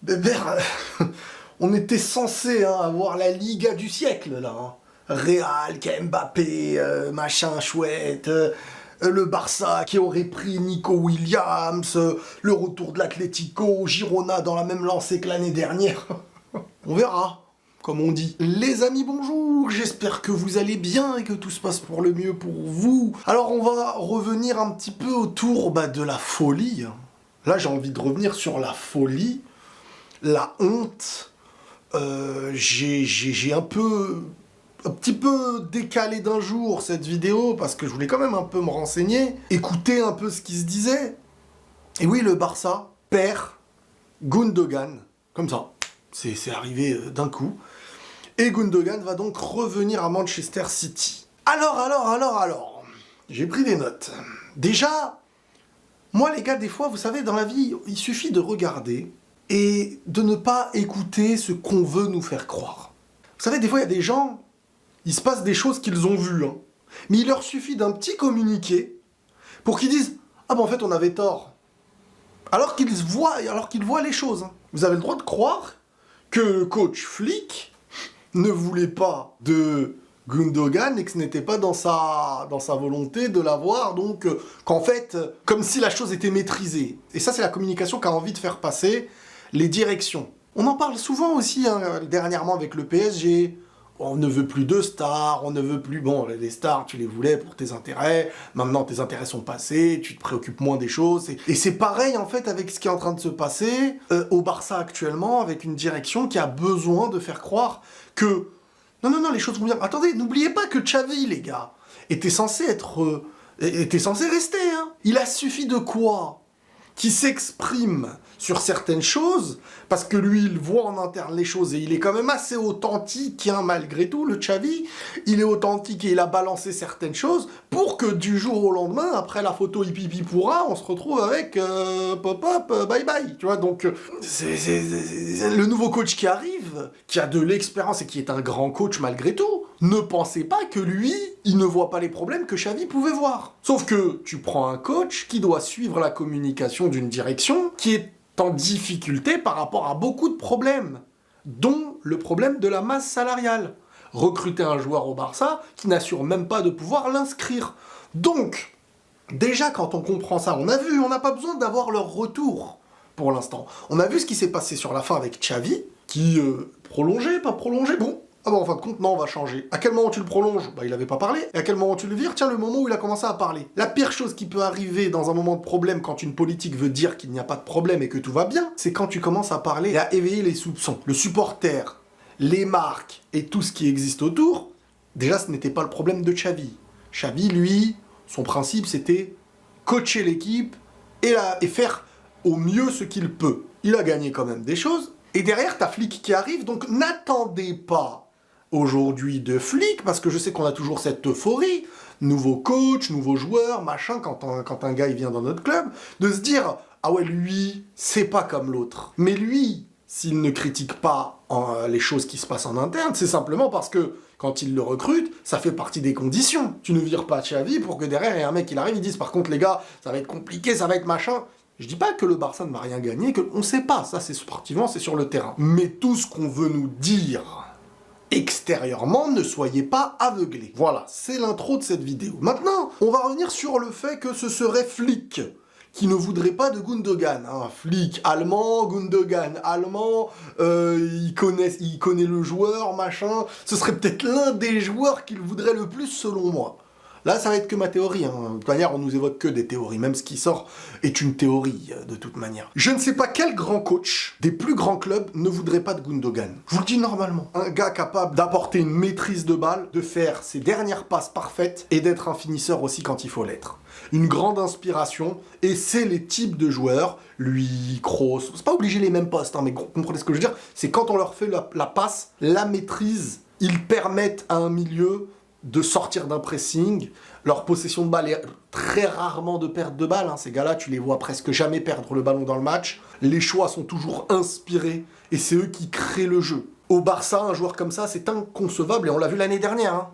Bébert, on était censé avoir la Liga du siècle, là. Real, Mbappé, machin chouette, le Barça qui aurait pris Nico Williams, le retour de l'Atlético, Girona dans la même lancée que l'année dernière. On verra, comme on dit. Les amis, bonjour, j'espère que vous allez bien et que tout se passe pour le mieux pour vous. Alors on va revenir un petit peu autour de la folie. Là j'ai envie de revenir sur la folie, la honte. J'ai un petit peu décalé d'un jour cette vidéo parce que je voulais quand même un peu me renseigner, écouter un peu ce qui se disait. Et oui, le Barça perd Gundogan, comme ça. C'est arrivé d'un coup. Et Gundogan va donc revenir à Manchester City. Alors, j'ai pris des notes. Déjà, moi les gars, des fois, vous savez, dans la vie, il suffit de regarder et de ne pas écouter ce qu'on veut nous faire croire. Vous savez, des fois, il y a des gens, il se passe des choses qu'ils ont vues, mais il leur suffit d'un petit communiqué pour qu'ils disent « Ah ben en fait, on avait tort ». Alors qu'ils voient les choses. Vous avez le droit de croire que le coach Flick ne voulait pas de Gundogan et que ce n'était pas dans sa volonté de l'avoir, donc qu'en fait, comme si la chose était maîtrisée. Et ça, c'est la communication qu'a envie de faire passer les directions. On en parle souvent aussi, dernièrement avec le PSG. On ne veut plus de stars, on ne veut plus... Bon, les stars, tu les voulais pour tes intérêts, maintenant tes intérêts sont passés, tu te préoccupes moins des choses. Et c'est pareil, en fait, avec ce qui est en train de se passer au Barça actuellement, avec une direction qui a besoin de faire croire que... Non, les choses vont bien. Attendez, n'oubliez pas que Xavi, les gars, était censé rester, Il a suffi de quoi ? Qui s'exprime sur certaines choses, parce que lui, il voit en interne les choses, et il est quand même assez authentique, malgré tout, le Xavi, il est authentique et il a balancé certaines choses, pour que du jour au lendemain, après la photo hippie pourra, on se retrouve avec pop-up, bye-bye, tu vois, donc c'est le nouveau coach qui arrive, qui a de l'expérience et qui est un grand coach malgré tout, ne pensez pas que lui, il ne voit pas les problèmes que Xavi pouvait voir. Sauf que tu prends un coach qui doit suivre la communication d'une direction qui est en difficulté par rapport à beaucoup de problèmes, dont le problème de la masse salariale. Recruter un joueur au Barça qui n'assure même pas de pouvoir l'inscrire. Donc, déjà quand on comprend ça, on n'a pas besoin d'avoir leur retour pour l'instant. On a vu ce qui s'est passé sur la fin avec Xavi, qui prolongeait, pas prolongé, bon. Ah bah en fin de compte, non, on va changer. À quel moment tu le prolonges ? Il avait pas parlé. Et à quel moment tu le vires ? Tiens, le moment où il a commencé à parler. La pire chose qui peut arriver dans un moment de problème quand une politique veut dire qu'il n'y a pas de problème et que tout va bien, c'est quand tu commences à parler et à éveiller les soupçons. Le supporter, les marques et tout ce qui existe autour, déjà ce n'était pas le problème de Xavi. Xavi, lui, son principe c'était coacher l'équipe et faire au mieux ce qu'il peut. Il a gagné quand même des choses. Et derrière, t'as Flick qui arrive, donc n'attendez pas aujourd'hui de Flick, parce que je sais qu'on a toujours cette euphorie, nouveau coach, nouveau joueur, machin, quand un gars il vient dans notre club, de se dire « Ah ouais, lui, c'est pas comme l'autre ». Mais lui, s'il ne critique pas les choses qui se passent en interne, c'est simplement parce que quand il le recrute, ça fait partie des conditions. Tu ne vires pas Xavi pour que derrière, il y ait un mec qui arrive, il dise « Par contre, les gars, ça va être compliqué, ça va être machin ». Je dis pas que le Barça ne va rien gagner, on sait pas, ça c'est sportivement, c'est sur le terrain. Mais tout ce qu'on veut nous dire extérieurement, ne soyez pas aveuglés. Voilà, c'est l'intro de cette vidéo. Maintenant, on va revenir sur le fait que ce serait Flick qui ne voudrait pas de Gundogan. Flick, allemand, Gundogan, allemand, il connaît le joueur, machin. Ce serait peut-être l'un des joueurs qu'il voudrait le plus, selon moi. Là, ça va être que ma théorie. De toute manière, on nous évoque que des théories. Même ce qui sort est une théorie, de toute manière. Je ne sais pas quel grand coach des plus grands clubs ne voudrait pas de Gundogan. Je vous le dis normalement. Un gars capable d'apporter une maîtrise de balle, de faire ses dernières passes parfaites et d'être un finisseur aussi quand il faut l'être. Une grande inspiration, et c'est les types de joueurs, lui, Kroos, c'est pas obligé les mêmes postes, mais comprenez ce que je veux dire, c'est quand on leur fait la passe, la maîtrise, ils permettent à un milieu de sortir d'un pressing, leur possession de balle est très rarement de perte de balle, ces gars-là, tu les vois presque jamais perdre le ballon dans le match, les choix sont toujours inspirés, et c'est eux qui créent le jeu. Au Barça, un joueur comme ça, c'est inconcevable, et on l'a vu l'année dernière,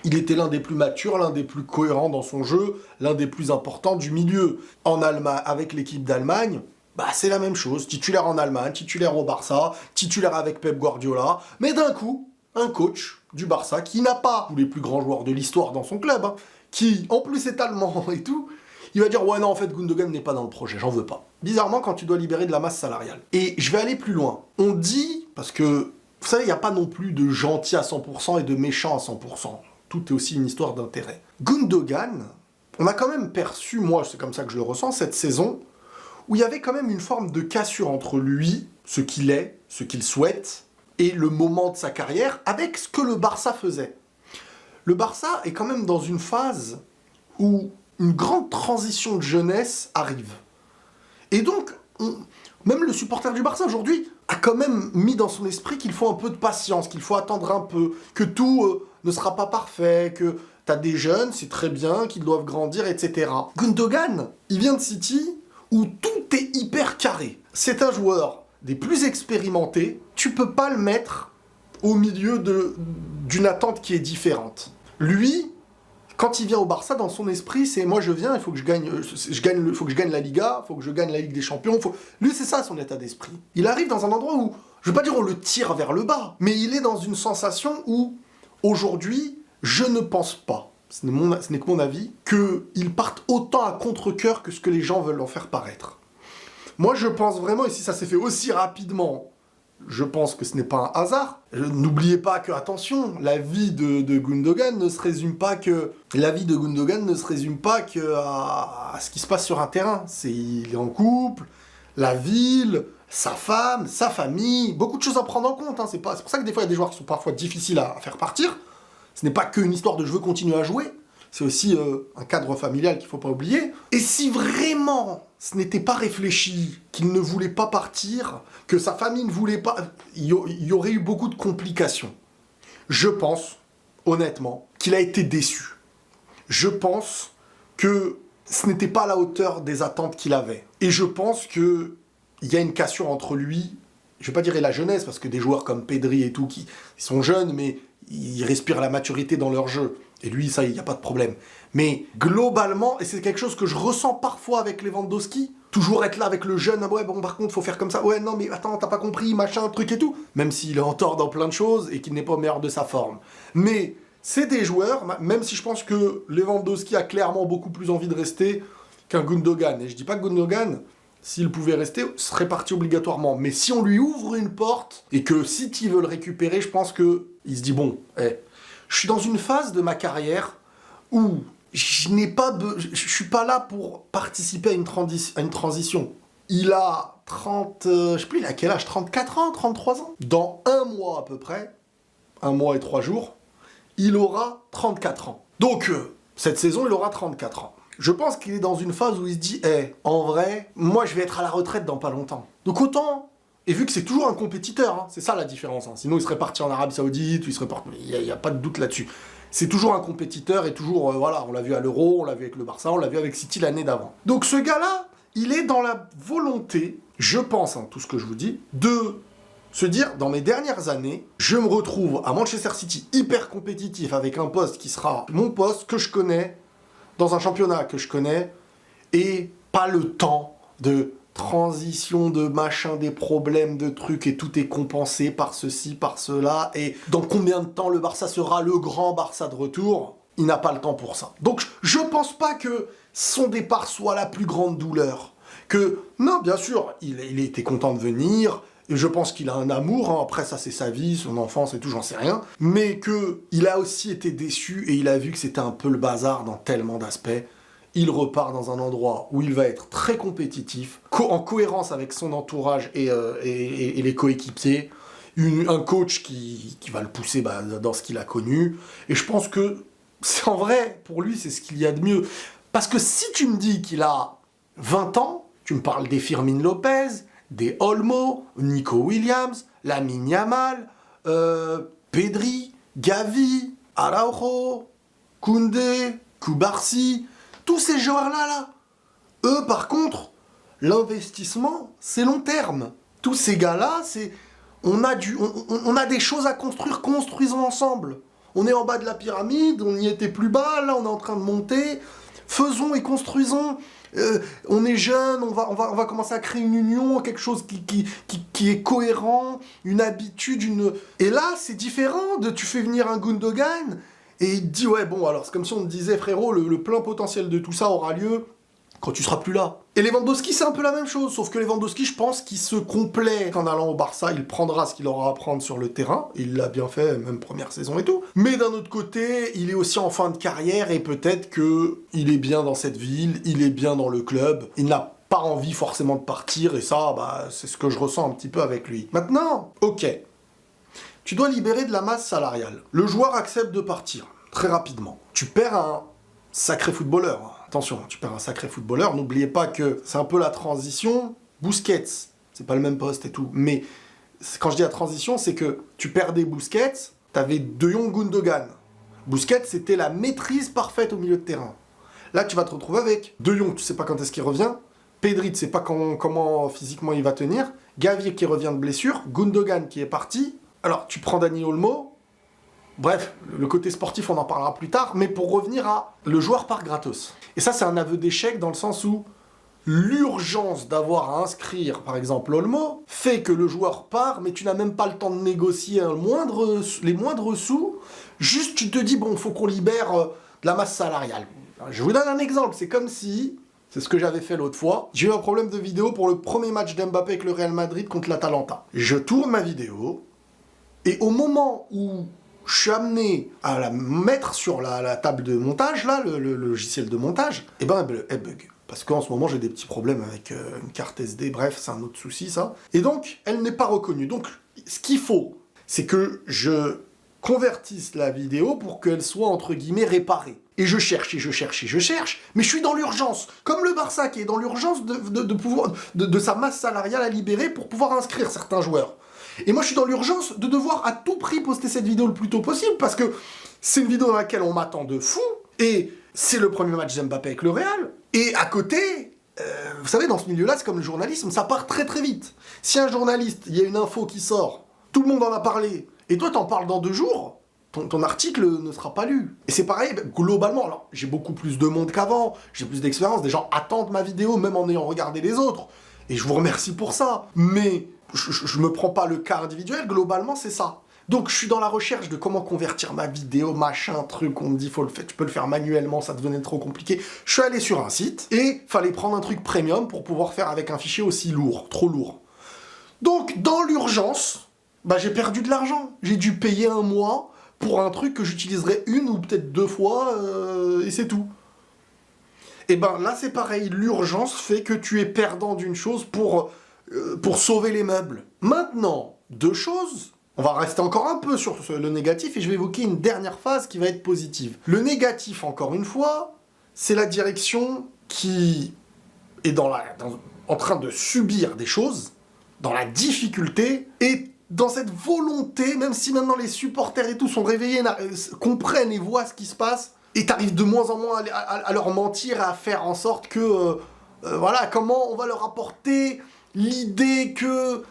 Il était l'un des plus matures, l'un des plus cohérents dans son jeu, l'un des plus importants du milieu. En Allemagne, avec l'équipe d'Allemagne, bah c'est la même chose, titulaire en Allemagne, titulaire au Barça, titulaire avec Pep Guardiola, mais d'un coup, un coach du Barça qui n'a pas tous les plus grands joueurs de l'histoire dans son club, hein, qui en plus est allemand et tout, il va dire ouais non en fait Gundogan n'est pas dans le projet, j'en veux pas. Bizarrement quand tu dois libérer de la masse salariale. Et je vais aller plus loin. On dit, parce que vous savez il n'y a pas non plus de gentils à 100% et de méchants à 100%. Tout est aussi une histoire d'intérêt. Gundogan, on a quand même perçu, moi c'est comme ça que je le ressens, cette saison, où il y avait quand même une forme de cassure entre lui, ce qu'il est, ce qu'il souhaite, et le moment de sa carrière, avec ce que le Barça faisait. Le Barça est quand même dans une phase où une grande transition de jeunesse arrive. Et donc, même le supporter du Barça aujourd'hui a quand même mis dans son esprit qu'il faut un peu de patience, qu'il faut attendre un peu, que tout ne sera pas parfait, que t'as des jeunes, c'est très bien, qu'ils doivent grandir, etc. Gundogan, il vient de City, où tout est hyper carré. C'est un joueur des plus expérimentés, tu peux pas le mettre au milieu d'une attente qui est différente. Lui, quand il vient au Barça, dans son esprit, c'est moi je viens, il faut que je gagne la Liga, il faut que je gagne la Ligue des Champions. Lui, c'est ça son état d'esprit. Il arrive dans un endroit où, je veux pas dire on le tire vers le bas, mais il est dans une sensation où, aujourd'hui, je ne pense pas, ce n'est que mon avis, qu'il parte autant à contre-cœur que ce que les gens veulent en faire paraître. Moi, je pense vraiment, et si ça s'est fait aussi rapidement, je pense que ce n'est pas un hasard. N'oubliez pas que, attention, la vie de Gundogan ne se résume pas que à ce qui se passe sur un terrain. Il est en couple, la ville, sa femme, sa famille, beaucoup de choses à prendre en compte. Hein. C'est pour ça que des fois, il y a des joueurs qui sont parfois difficiles à faire partir. Ce n'est pas qu'une histoire de je veux continuer à jouer. C'est aussi un cadre familial qu'il ne faut pas oublier. Et si vraiment ce n'était pas réfléchi, qu'il ne voulait pas partir, que sa famille ne voulait pas, il y aurait eu beaucoup de complications. Je pense, honnêtement, qu'il a été déçu. Je pense que ce n'était pas à la hauteur des attentes qu'il avait. Et je pense qu'il y a une cassure entre lui, je ne vais pas dire et la jeunesse, parce que des joueurs comme Pedri et tout, ils sont jeunes, mais ils respirent la maturité dans leur jeu. Et lui, ça, il n'y a pas de problème. Mais globalement, et c'est quelque chose que je ressens parfois avec Lewandowski, toujours être là avec le jeune, ouais, bon, par contre, faut faire comme ça, ouais, non, mais attends, t'as pas compris, machin, truc et tout. Même s'il est en tort dans plein de choses et qu'il n'est pas au meilleur de sa forme. Mais c'est des joueurs, même si je pense que Lewandowski a clairement beaucoup plus envie de rester qu'un Gundogan. Et je dis pas que Gundogan, s'il pouvait rester, serait parti obligatoirement. Mais si on lui ouvre une porte et que City veut le récupérer, je pense que il se dit, bon, je suis dans une phase de ma carrière où je suis pas là pour participer à une transition. Il a 30... je sais plus, il a quel âge, 34 ans, 33 ans. Dans un mois à peu près, 1 mois et 3 jours, il aura 34 ans. Donc, cette saison, il aura 34 ans. Je pense qu'il est dans une phase où il se dit, en vrai, moi je vais être à la retraite dans pas longtemps. Donc autant... Et vu que c'est toujours un compétiteur, hein, c'est ça la différence. Hein. Sinon, il serait parti en Arabie Saoudite, ou il serait parti... Il n'y a pas de doute là-dessus. C'est toujours un compétiteur et toujours, voilà, on l'a vu à l'Euro, on l'a vu avec le Barça, on l'a vu avec City l'année d'avant. Donc ce gars-là, il est dans la volonté, je pense, hein, tout ce que je vous dis, de se dire, dans mes dernières années, je me retrouve à Manchester City hyper compétitif avec un poste qui sera mon poste que je connais, dans un championnat que je connais, et pas le temps de transition, de machin, des problèmes, de trucs, et tout est compensé par ceci, par cela, et dans combien de temps le Barça sera le grand Barça de retour, il n'a pas le temps pour ça. Donc je pense pas que son départ soit la plus grande douleur. Que, non, bien sûr, il était content de venir, et je pense qu'il a un amour, hein, après ça c'est sa vie, son enfance et tout, j'en sais rien, mais que il a aussi été déçu, et il a vu que c'était un peu le bazar dans tellement d'aspects. Il repart dans un endroit où il va être très compétitif, en cohérence avec son entourage et les coéquipiers, un coach qui va le pousser dans ce qu'il a connu, et je pense que, c'est en vrai, pour lui, c'est ce qu'il y a de mieux. Parce que si tu me dis qu'il a 20 ans, tu me parles des Firmin Lopez, des Olmo, Nico Williams, Lamine Yamal, Pedri, Gavi, Araujo, Koundé, Koubarsi... Tous ces joueurs-là, eux, par contre, l'investissement, c'est long terme. Tous ces gars-là, on a des choses à construire, construisons ensemble. On est en bas de la pyramide, on y était plus bas, là, on est en train de monter. Faisons et construisons. On est jeune, on va commencer à créer une union, quelque chose qui est cohérent, une habitude, une... Et là, c'est différent de tu fais venir un Gundogan et il te dit, ouais, bon, alors c'est comme si on te disait, frérot, le plein potentiel de tout ça aura lieu quand tu seras plus là. Et Lewandowski, c'est un peu la même chose, sauf que Lewandowski, je pense qu'il se complaît qu'en allant au Barça, il prendra ce qu'il aura à prendre sur le terrain, il l'a bien fait, même première saison et tout. Mais d'un autre côté, il est aussi en fin de carrière, et peut-être que il est bien dans cette ville, il est bien dans le club, il n'a pas envie forcément de partir, et ça, bah, c'est ce que je ressens un petit peu avec lui. Maintenant, ok, tu dois libérer de la masse salariale. Le joueur accepte de partir, très rapidement. Tu perds un sacré footballeur. Attention, tu perds un sacré footballeur. N'oubliez pas que c'est un peu la transition. Busquets, c'est pas le même poste et tout. Mais quand je dis la transition, c'est que tu perdais Busquets, t'avais De Jong, Gundogan. Busquets, c'était la maîtrise parfaite au milieu de terrain. Là, tu vas te retrouver avec De Jong, tu sais pas quand est-ce qu'il revient. Pedri, tu sais pas comment physiquement il va tenir. Gavi qui revient de blessure. Gundogan qui est parti. Alors, tu prends Dani Olmo. Bref, le côté sportif, on en parlera plus tard, mais pour revenir à le joueur part gratos. Et ça, c'est un aveu d'échec dans le sens où l'urgence d'avoir à inscrire, par exemple, Olmo, fait que le joueur part, mais tu n'as même pas le temps de négocier les moindres sous. Juste, tu te dis, bon, faut qu'on libère de la masse salariale. Je vous donne un exemple, c'est comme si, c'est ce que j'avais fait l'autre fois, j'ai eu un problème de vidéo pour le premier match d'Mbappé avec le Real Madrid contre l'Atalanta. Je tourne ma vidéo, et au moment où je suis amené à la mettre sur la table de montage, là, le logiciel de montage, et ben elle bug. Parce qu'en ce moment, j'ai des petits problèmes avec une carte SD, bref, c'est un autre souci, ça. Et donc, elle n'est pas reconnue. Donc, ce qu'il faut, c'est que je convertisse la vidéo pour qu'elle soit, entre guillemets, réparée. Et je cherche, mais je suis dans l'urgence. Comme le Barça qui est dans l'urgence de sa masse salariale à libérer pour pouvoir inscrire certains joueurs. Et moi, je suis dans l'urgence de devoir à tout prix poster cette vidéo le plus tôt possible, parce que c'est une vidéo dans laquelle on m'attend de fou, et c'est le premier match d'Mbappé avec le Real. Et à côté, vous savez, dans ce milieu-là, c'est comme le journalisme, ça part très très vite. Si un journaliste, il y a une info qui sort, tout le monde en a parlé, et toi t'en parles dans 2 jours, ton article ne sera pas lu. Et c'est pareil, globalement, alors j'ai beaucoup plus de monde qu'avant, j'ai plus d'expérience, des gens attendent ma vidéo, même en ayant regardé les autres, et je vous remercie pour ça, mais je me prends pas le cas individuel, globalement c'est ça. Donc je suis dans la recherche de comment convertir ma vidéo, machin, truc, on me dit tu peux le faire manuellement, ça devenait trop compliqué. Je suis allé sur un site, et fallait prendre un truc premium pour pouvoir faire avec un fichier aussi lourd, trop lourd. Donc dans l'urgence, bah j'ai perdu de l'argent. J'ai dû payer 1 mois pour un truc que j'utiliserai 1 ou peut-être 2 fois, et c'est tout. Et ben là c'est pareil, l'urgence fait que tu es perdant d'une chose pour sauver les meubles. Maintenant, 2 choses. On va rester encore un peu sur le négatif et je vais évoquer une dernière phase qui va être positive. Le négatif, encore une fois, c'est la direction qui est en train de subir des choses, dans la difficulté et dans cette volonté, même si maintenant les supporters et tout sont réveillés, comprennent et voient ce qui se passe, et t'arrives de moins en moins à leur mentir et à faire en sorte que, voilà, comment on va leur apporter l'idée que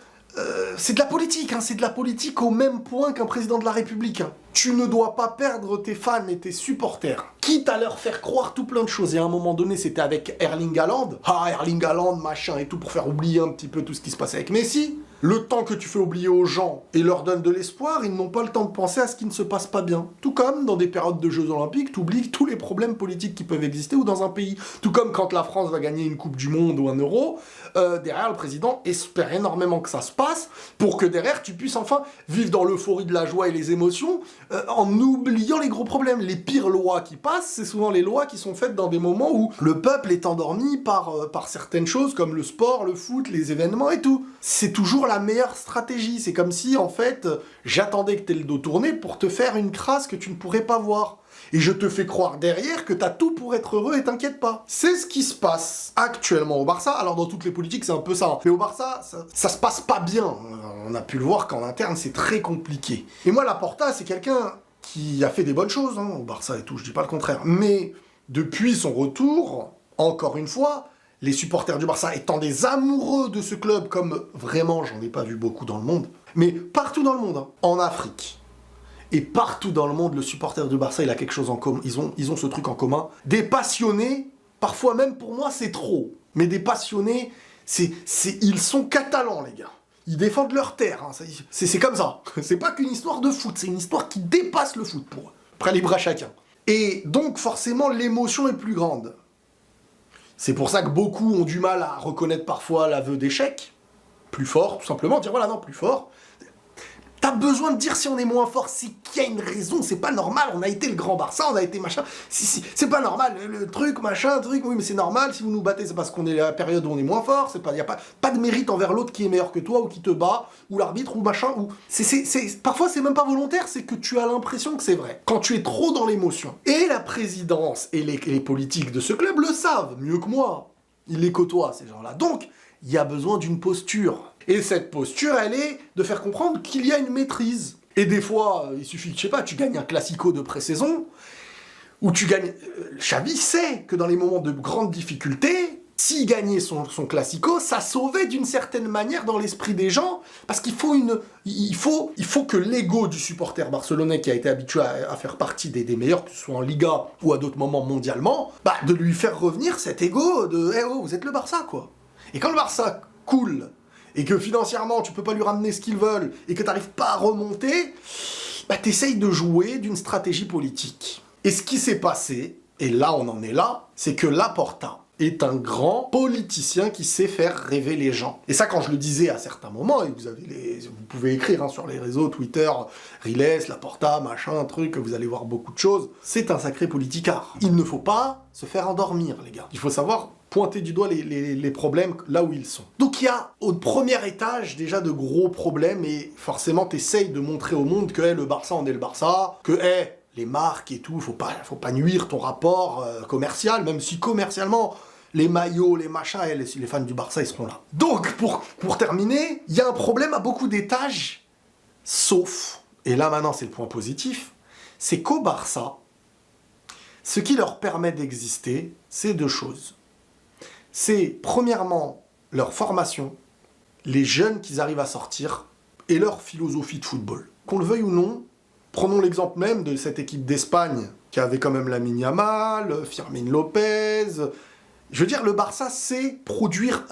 c'est de la politique, hein, c'est de la politique au même point qu'un président de la République. Hein. Tu ne dois pas perdre tes fans et tes supporters, quitte à leur faire croire tout plein de choses. Et à un moment donné, c'était avec Erling Haaland. Ah, Erling Haaland, machin et tout, pour faire oublier un petit peu tout ce qui se passait avec Messi. Le temps que tu fais oublier aux gens et leur donnes de l'espoir, ils n'ont pas le temps de penser à ce qui ne se passe pas bien. Tout comme dans des périodes de Jeux Olympiques, tu oublies tous les problèmes politiques qui peuvent exister ou dans un pays. Tout comme quand la France va gagner une Coupe du Monde ou un Euro, derrière le président espère énormément que ça se passe pour que derrière tu puisses enfin vivre dans l'euphorie de la joie et les émotions en oubliant les gros problèmes. Les pires lois qui passent, c'est souvent les lois qui sont faites dans des moments où le peuple est endormi par certaines choses comme le sport, le foot, les événements et tout. C'est toujours la meilleure stratégie. C'est comme si, en fait, j'attendais que t'aies le dos tourné pour te faire une crasse que tu ne pourrais pas voir. Et je te fais croire derrière que t'as tout pour être heureux et t'inquiète pas. C'est ce qui se passe actuellement au Barça. Alors dans toutes les politiques, c'est un peu ça. Hein. Mais au Barça, ça se passe pas bien. On a pu le voir qu'en interne, c'est très compliqué. Et moi, Laporta, c'est quelqu'un qui a fait des bonnes choses hein, au Barça et tout, je dis pas le contraire. Mais depuis son retour, encore une fois, les supporters du Barça étant des amoureux de ce club, comme vraiment, j'en ai pas vu beaucoup dans le monde, mais partout dans le monde, hein, en Afrique, Et partout dans le monde, le supporter du Barça, il a quelque chose en commun. Ils ont ce truc en commun. Des passionnés, parfois même pour moi c'est trop, mais des passionnés, ils sont catalans les gars. Ils défendent leur terre, hein. C'est comme ça. C'est pas qu'une histoire de foot, c'est une histoire qui dépasse le foot pour eux. Après libre à chacun. Et donc forcément l'émotion est plus grande. C'est pour ça que beaucoup ont du mal à reconnaître parfois l'aveu d'échec. Plus fort, tout simplement, dire voilà, non, plus fort. T'as besoin de dire si on est moins fort, c'est qu'il y a une raison, c'est pas normal, on a été le grand Barça, on a été machin, c'est pas normal, le truc, machin, truc, oui mais c'est normal, si vous nous battez c'est parce qu'on est à la période où on est moins fort, y a pas de mérite envers l'autre qui est meilleur que toi, ou qui te bat, ou l'arbitre, ou machin, ou... Parfois c'est même pas volontaire, c'est que tu as l'impression que c'est vrai, quand tu es trop dans l'émotion. Et la présidence et les politiques de ce club le savent, mieux que moi, ils les côtoient ces gens-là, donc il y a besoin d'une posture. Et cette posture, elle est de faire comprendre qu'il y a une maîtrise. Et des fois, il suffit que, je sais pas, tu gagnes un classico de pré-saison, ou tu gagnes... Xavi sait que dans les moments de grande difficulté, s'il gagnait son classico, ça sauvait d'une certaine manière dans l'esprit des gens, parce qu'il faut que l'ego du supporter barcelonais qui a été habitué à faire partie des meilleurs, que ce soit en Liga ou à d'autres moments mondialement, de lui faire revenir cet ego de « Eh oh, vous êtes le Barça, quoi ». Et quand le Barça coule, et que financièrement tu peux pas lui ramener ce qu'ils veulent, et que t'arrives pas à remonter, t'essayes de jouer d'une stratégie politique. Et ce qui s'est passé, et là on en est là, c'est que Laporta est un grand politicien qui sait faire rêver les gens. Et ça, quand je le disais à certains moments, et vous pouvez écrire sur les réseaux, Twitter, Riles, Laporta, machin, truc, vous allez voir beaucoup de choses, c'est un sacré politicard. Il ne faut pas se faire endormir, les gars. Il faut savoir pointer du doigt les problèmes là où ils sont. Donc il y a au premier étage déjà de gros problèmes, et forcément t'essayes de montrer au monde que le Barça, on est le Barça, que les marques et tout, faut pas nuire ton rapport commercial, même si commercialement, les maillots, les machins, les fans du Barça, ils seront là. Donc, pour terminer, il y a un problème à beaucoup d'étages, sauf, et là maintenant c'est le point positif, c'est qu'au Barça, ce qui leur permet d'exister, c'est deux choses. C'est, premièrement, leur formation, les jeunes qu'ils arrivent à sortir, et leur philosophie de football. Qu'on le veuille ou non, prenons l'exemple même de cette équipe d'Espagne, qui avait quand même Lamine Yamal, Fermin Lopez. Je veux dire, le Barça sait produire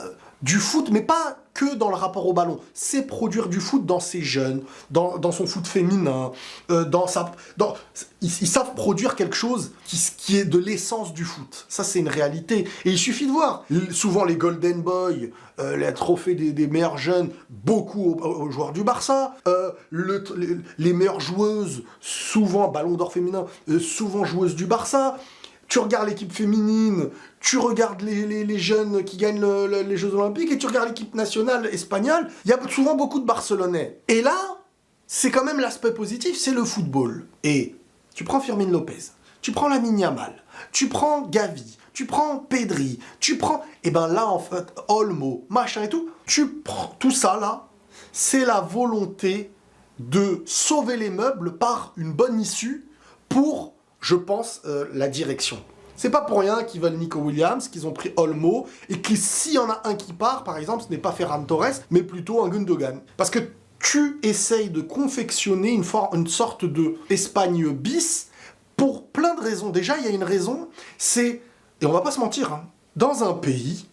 du foot, mais pas que dans le rapport au ballon. C'est produire du foot dans ses jeunes, dans son foot féminin, ils savent produire quelque chose qui est de l'essence du foot. Ça, c'est une réalité. Et il suffit de voir. Souvent, les Golden Boys, les trophées des meilleurs jeunes, beaucoup aux joueurs du Barça. Les meilleures joueuses, souvent, Ballon d'Or féminin, souvent joueuses du Barça. Tu regardes l'équipe féminine, tu regardes les jeunes qui gagnent les Jeux Olympiques, et tu regardes l'équipe nationale espagnole, il y a souvent beaucoup de Barcelonais. Et là, c'est quand même l'aspect positif, c'est le football. Et tu prends Fermin Lopez, tu prends Lamine Yamal, tu prends Gavi, tu prends Pedri, tu prends... Et ben là, en fait, Olmo, machin et tout, tu prends tout ça là, c'est la volonté de sauver les meubles par une bonne issue pour... je pense, la direction. C'est pas pour rien qu'ils veulent Nico Williams, qu'ils ont pris Olmo, et que s'il y en a un qui part, par exemple, ce n'est pas Ferran Torres, mais plutôt un Gundogan. Parce que tu essayes de confectionner une sorte de Espagne bis, pour plein de raisons. Déjà, il y a une raison, c'est, et on va pas se mentir, hein, dans un pays,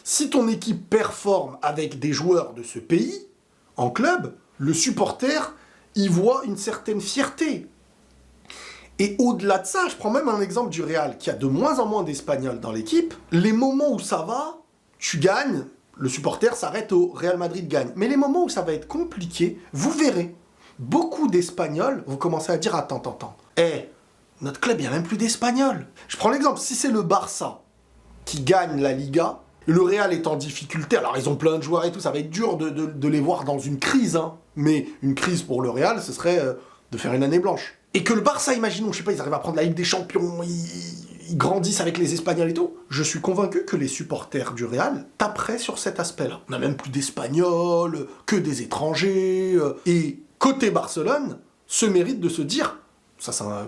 si ton équipe performe avec des joueurs de ce pays, en club, le supporter y voit une certaine fierté. Et au-delà de ça, je prends même un exemple du Real, qui a de moins en moins d'Espagnols dans l'équipe. Les moments où ça va, tu gagnes, le supporter s'arrête au Real Madrid gagne. Mais les moments où ça va être compliqué, vous verrez, beaucoup d'Espagnols vont commencer à dire « Attends, notre club, il n'y a même plus d'Espagnols. » Je prends l'exemple, si c'est le Barça qui gagne la Liga, le Real est en difficulté, alors ils ont plein de joueurs et tout, ça va être dur de les voir dans une crise, hein. Mais une crise pour le Real, ce serait de faire une année blanche. Et que le Barça, imaginons, je sais pas, ils arrivent à prendre la Ligue des Champions, ils grandissent avec les Espagnols et tout. Je suis convaincu que les supporters du Real taperaient sur cet aspect-là. On n'a même plus d'Espagnols, que des étrangers. Et côté Barcelone, se mérite de se dire,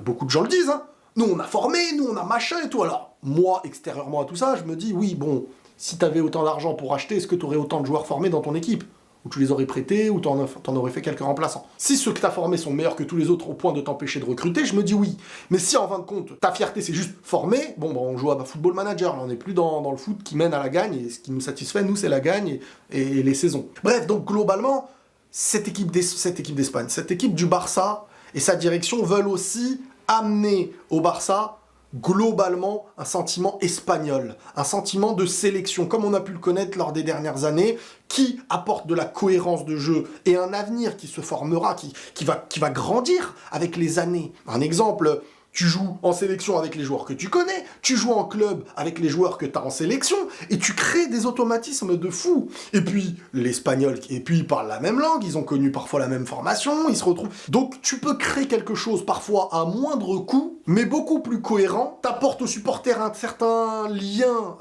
beaucoup de gens le disent, hein, nous on a formé, nous on a machin et tout. Alors, moi, extérieurement à tout ça, je me dis, oui, bon, si t'avais autant d'argent pour acheter, est-ce que t'aurais autant de joueurs formés dans ton équipe ? Ou tu les aurais prêtés, ou t'en aurais fait quelques remplaçants. Si ceux que t'as formés sont meilleurs que tous les autres au point de t'empêcher de recruter, je me dis oui. Mais si en fin de compte, ta fierté c'est juste former, bon, bah, on joue à Football Manager, là, on n'est plus dans le foot qui mène à la gagne, et ce qui nous satisfait, nous, c'est la gagne et les saisons. Bref, donc globalement, cette équipe d'Espagne, cette équipe du Barça et sa direction veulent aussi amener au Barça globalement un sentiment espagnol, un sentiment de sélection, comme on a pu le connaître lors des dernières années, qui apporte de la cohérence de jeu et un avenir qui se formera, qui va grandir avec les années. Un exemple, tu joues en sélection avec les joueurs que tu connais, tu joues en club avec les joueurs que tu as en sélection, et tu crées des automatismes de fou. Et puis, l'Espagnol, ils parlent la même langue, ils ont connu parfois la même formation, ils se retrouvent... Donc, tu peux créer quelque chose parfois à moindre coût, mais beaucoup plus cohérent, t'apportes aux supporters un certain lien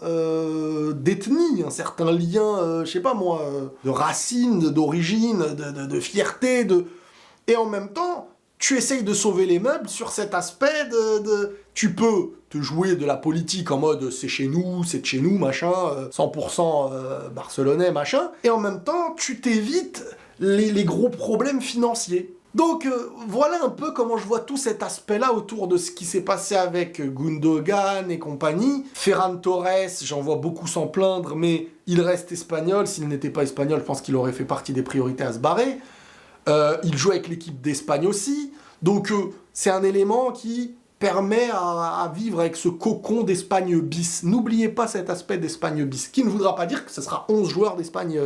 d'ethnie, un certain lien, je sais pas moi, de racine, d'origine, de fierté, et en même temps... Tu essayes de sauver les meubles sur cet aspect Tu peux te jouer de la politique en mode c'est de chez nous, machin, 100% barcelonais, machin, et en même temps, tu t'évites les gros problèmes financiers. Donc voilà un peu comment je vois tout cet aspect-là autour de ce qui s'est passé avec Gundogan et compagnie. Ferran Torres, j'en vois beaucoup s'en plaindre, mais il reste espagnol. S'il n'était pas espagnol, je pense qu'il aurait fait partie des priorités à se barrer. Il joue avec l'équipe d'Espagne aussi, donc c'est un élément qui permet à vivre avec ce cocon d'Espagne bis. N'oubliez pas cet aspect d'Espagne bis, qui ne voudra pas dire que ce sera 11 joueurs d'Espagne,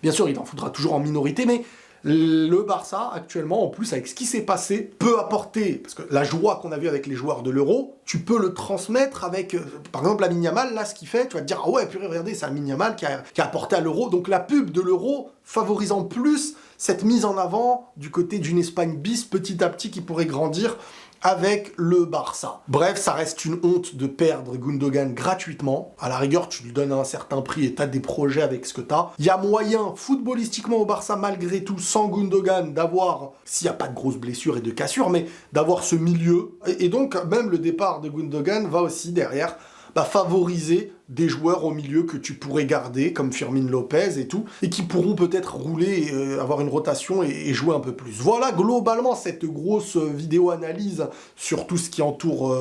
bien sûr il en faudra toujours en minorité, mais le Barça actuellement, en plus avec ce qui s'est passé, peut apporter, parce que la joie qu'on a vue avec les joueurs de l'Euro, tu peux le transmettre avec, par exemple Lamine Yamal, là ce qu'il fait, tu vas te dire, ah ouais, purée, regardez, c'est Lamine Yamal qui a apporté à l'Euro, donc la pub de l'Euro favorisant plus cette mise en avant du côté d'une Espagne bis petit à petit qui pourrait grandir avec le Barça. Bref, ça reste une honte de perdre Gundogan gratuitement. À la rigueur, tu lui donnes un certain prix et t'as des projets avec ce que t'as. Il y a moyen, footballistiquement au Barça, malgré tout, sans Gundogan, d'avoir, s'il n'y a pas de grosses blessures et de cassures, mais d'avoir ce milieu. Et donc, même le départ de Gundogan va aussi derrière favoriser des joueurs au milieu que tu pourrais garder, comme Fermin Lopez et tout, et qui pourront peut-être rouler, avoir une rotation et jouer un peu plus. Voilà globalement cette grosse vidéo-analyse sur tout ce qui entoure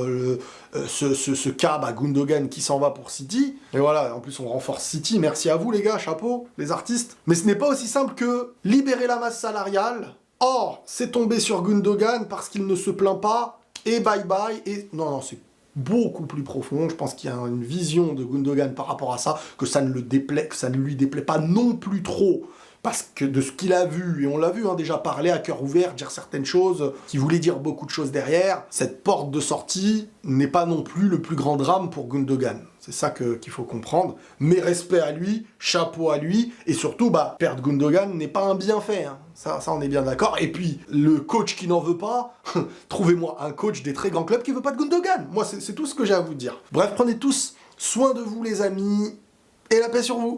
ce cas, Gundogan qui s'en va pour City. Et voilà, en plus on renforce City, merci à vous les gars, chapeau, les artistes. Mais ce n'est pas aussi simple que libérer la masse salariale. Or, c'est tombé sur Gundogan parce qu'il ne se plaint pas, et bye bye, et... Non, c'est beaucoup plus profond. Je pense qu'il y a une vision de Gundogan par rapport à ça, que ça ne lui déplaît pas non plus trop, parce que de ce qu'il a vu, et on l'a vu déjà parler à cœur ouvert, dire certaines choses, qui voulaient dire beaucoup de choses derrière, cette porte de sortie n'est pas non plus le plus grand drame pour Gundogan. C'est ça qu'il faut comprendre. Mais respect à lui, chapeau à lui, et surtout, perdre Gundogan n'est pas un bienfait. Ça, on est bien d'accord. Et puis, le coach qui n'en veut pas, trouvez-moi un coach des très grands clubs qui veut pas de Gundogan. Moi, c'est tout ce que j'ai à vous dire. Bref, prenez tous soin de vous, les amis, et la paix sur vous.